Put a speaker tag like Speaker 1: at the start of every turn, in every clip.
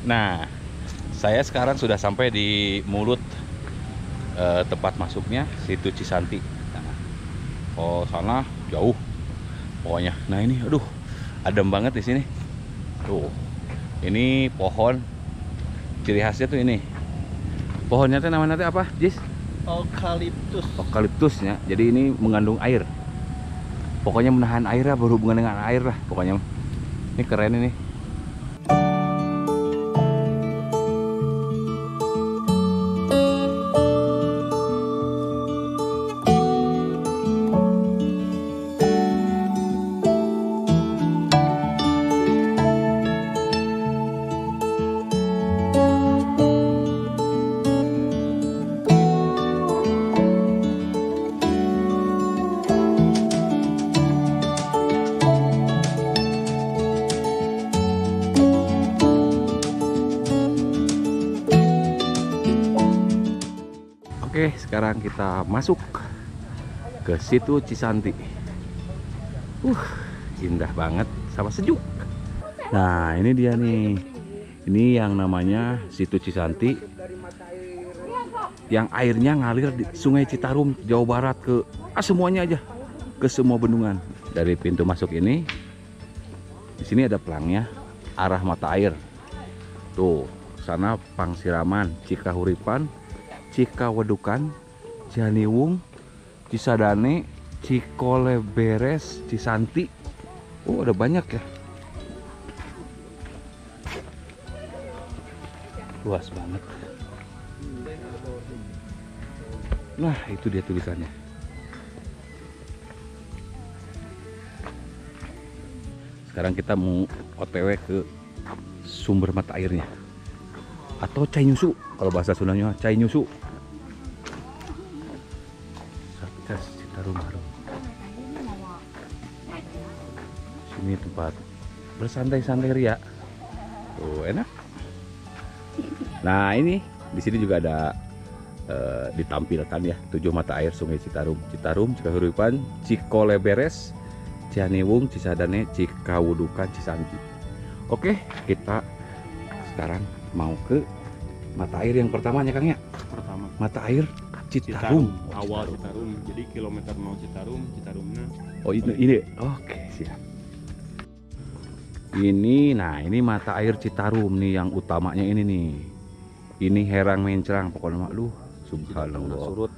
Speaker 1: Nah, saya sekarang sudah sampai di mulut tempat masuknya situ Cisanti. Nah, oh sana jauh pokoknya. Nah ini, aduh, adem banget di sini. Tuh, ini pohon ciri khasnya tuh ini. Pohonnya tuh namanya tuh apa, Jis?
Speaker 2: Eukaliptus.
Speaker 1: Eukaliptusnya. Jadi ini mengandung air. Pokoknya menahan air lah, berhubungan dengan air lah. Pokoknya ini keren ini. Oke, sekarang kita masuk ke situ Cisanti. Indah banget sama sejuk. Nah, ini dia nih. Ini yang namanya situ Cisanti. Yang airnya ngalir di Sungai Citarum, Jawa Barat ke semuanya aja. Ke semua bendungan. Dari pintu masuk ini, di sini ada pelangnya arah mata air. Tuh, sana Pangsiraman, Cikahuripan, Cikawedukan, Janiwung, Cisadane, Cikoleberes, Cisanti. Oh, ada banyak ya. Luas banget. Nah, itu dia tulisannya. Sekarang kita mau OTW ke sumber mata airnya. Atau Cai Nyusu, kalau bahasa Sundanya Cai Nyusu. Satgas Citarum Harum. Sini tempat bersantai-santai ria. Tuh, enak. Nah, ini di sini juga ada ditampilkan ya 7 mata air Sungai Citarum. Citarum, Cikahuripan, Cikoleberes, Cianiwung, Cisadane, Cikawudukan, Cisanti. Oke, kita sekarang mau ke mata air yang pertamanya, Kang ya.
Speaker 2: Pertama.
Speaker 1: Mata air Citarum.
Speaker 2: Awal Citarum. Jadi kilometer 0 Citarum, Citarumnya.
Speaker 1: Oh, ini. Oke, siap. Ini, nah ini mata air Citarum nih yang utamanya ini nih. Ini Herang Mencrang pokoknya, lu subhanallah.
Speaker 2: Surut.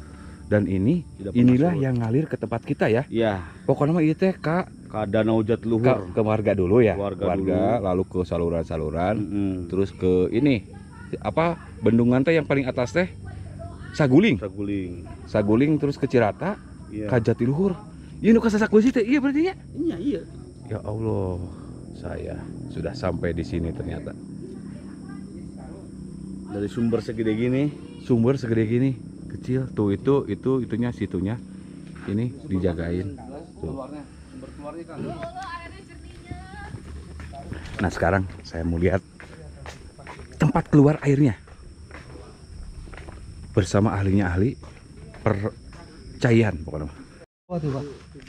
Speaker 1: Dan inilah yang ngalir ke tempat kita ya.
Speaker 2: Iya.
Speaker 1: Pokoknya mah itu teh Kak,
Speaker 2: Ke Danau Jatiluhur.
Speaker 1: ke warga dulu ya.
Speaker 2: Warga dulu.
Speaker 1: Lalu ke saluran-saluran, terus ke ini apa bendungan teh yang paling atas teh Saguling. Saguling terus ke Cirata,
Speaker 2: Iya.
Speaker 1: ke Jatiluhur. Iya nu ka sasakusi teh. Iya berarti ya.
Speaker 2: Iya.
Speaker 1: Ya Allah, saya sudah sampai di sini ternyata.
Speaker 2: Dari sumber segede gini.
Speaker 1: Sumber segede gini, kecil. Tuh itunya situnya. Ini dijagain. Tuh. Nah, sekarang saya mau lihat tempat keluar airnya. Bersama ahli percayaan pokoknya.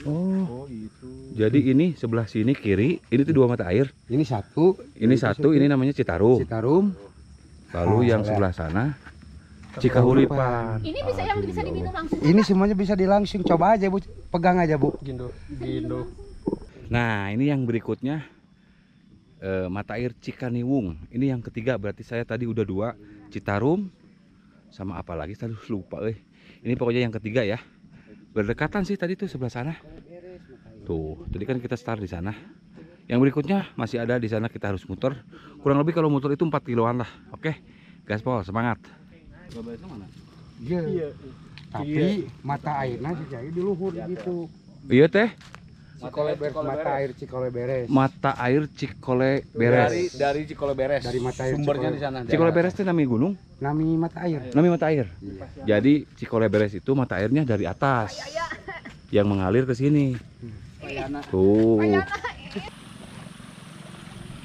Speaker 1: Oh,
Speaker 2: itu.
Speaker 1: jadi ini sebelah sini kiri, ini tuh 2 mata air.
Speaker 3: Ini satu,
Speaker 1: Ini namanya Citarum.
Speaker 3: Citarum.
Speaker 1: Lalu yang sebelah sana Cikahuripan.
Speaker 4: Ini yang bisa diminum langsung.
Speaker 3: Ini semuanya bisa dilangsung. Coba aja Bu, pegang aja Bu.
Speaker 2: Gindo.
Speaker 1: Nah, ini yang berikutnya mata air Cikaniwung. Ini yang ketiga, berarti saya tadi udah 2 Citarum sama apa lagi tadi lupa. Ini pokoknya yang ketiga ya. Berdekatan sih tadi tuh sebelah sana. Tuh, tadi kan kita start di sana. Yang berikutnya masih ada di sana, kita harus muter. Kurang lebih kalau muter itu 4 kiloan lah. Oke, gaspol, semangat.
Speaker 3: Iya. Tapi mata airnya jadi di luhur gitu.
Speaker 1: Iya teh,
Speaker 3: Mata air Cikoleberes.
Speaker 1: mata air Cikoleberes.
Speaker 2: Dari Cikoleberes.
Speaker 3: Dari mata air
Speaker 2: Sumbernya di sana.
Speaker 1: Cikoleberes itu namanya gunung,
Speaker 3: Nami mata air.
Speaker 1: namanya mata air.
Speaker 3: Iya.
Speaker 1: Jadi Cikoleberes itu mata airnya dari atas yang mengalir ke sini. Tuh.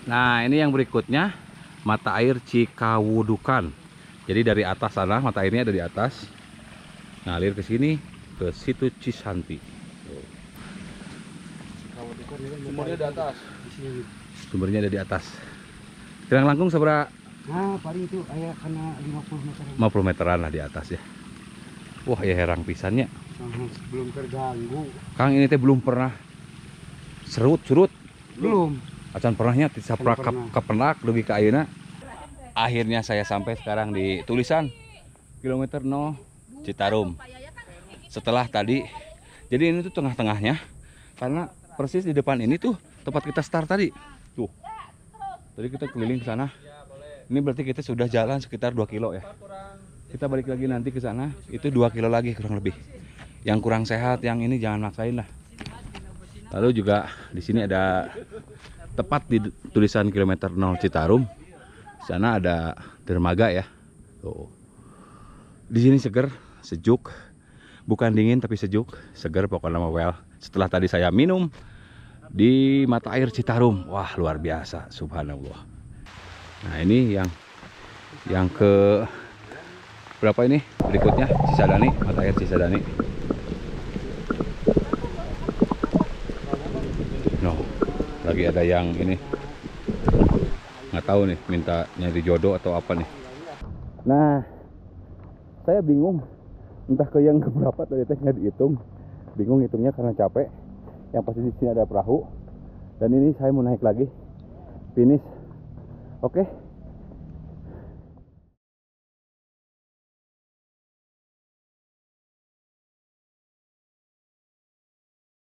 Speaker 1: Nah, ini yang berikutnya mata air Cikawudukan. Jadi dari atas sana mata airnya ada di atas, ngalir ke sini ke situ Cisanti.
Speaker 2: Sumbernya di atas.
Speaker 1: Sumbernya ada di atas. Tirang langkung seberapa
Speaker 3: Nah, paling itu aya kena 50 meter.
Speaker 1: 50 meteran lah di atas ya. Wah, ya herang pisannya.
Speaker 3: Belum terganggu.
Speaker 1: Kang ini teh belum pernah surut.
Speaker 3: Belum.
Speaker 1: Acan pernahnya tisaprak
Speaker 3: Pernah.
Speaker 1: kepenak dugi ka ayeuna. Akhirnya saya sampai sekarang di tulisan kilometer 0 Citarum. Setelah tadi, jadi ini tuh tengah-tengahnya, karena persis di depan ini tuh tempat kita start tadi. Tuh. Tadi kita keliling ke sana. Ini berarti kita sudah jalan sekitar 2 kilo ya. Kita balik lagi nanti ke sana, itu 2 kilo lagi kurang lebih. Yang kurang sehat, yang ini jangan maksain lah. Lalu juga di sini ada tepat di tulisan kilometer 0 Citarum. Sana ada dermaga ya. Tuh. Di sini seger, sejuk. Bukan dingin tapi sejuk, seger pokoknya mah well. Setelah tadi saya minum di mata air Citarum. Wah, luar biasa, subhanallah. Nah, ini yang ke berapa ini? Berikutnya Cisadane, mata air Cisadane. No, lagi ada yang ini nggak tahu nih, minta nyari jodoh atau apa nih. Nah, saya bingung entah ke yang keberapa tadi teh nggak dihitung, bingung hitungnya karena capek. Yang pasti di sini ada perahu dan ini saya mau naik lagi finish. Oke.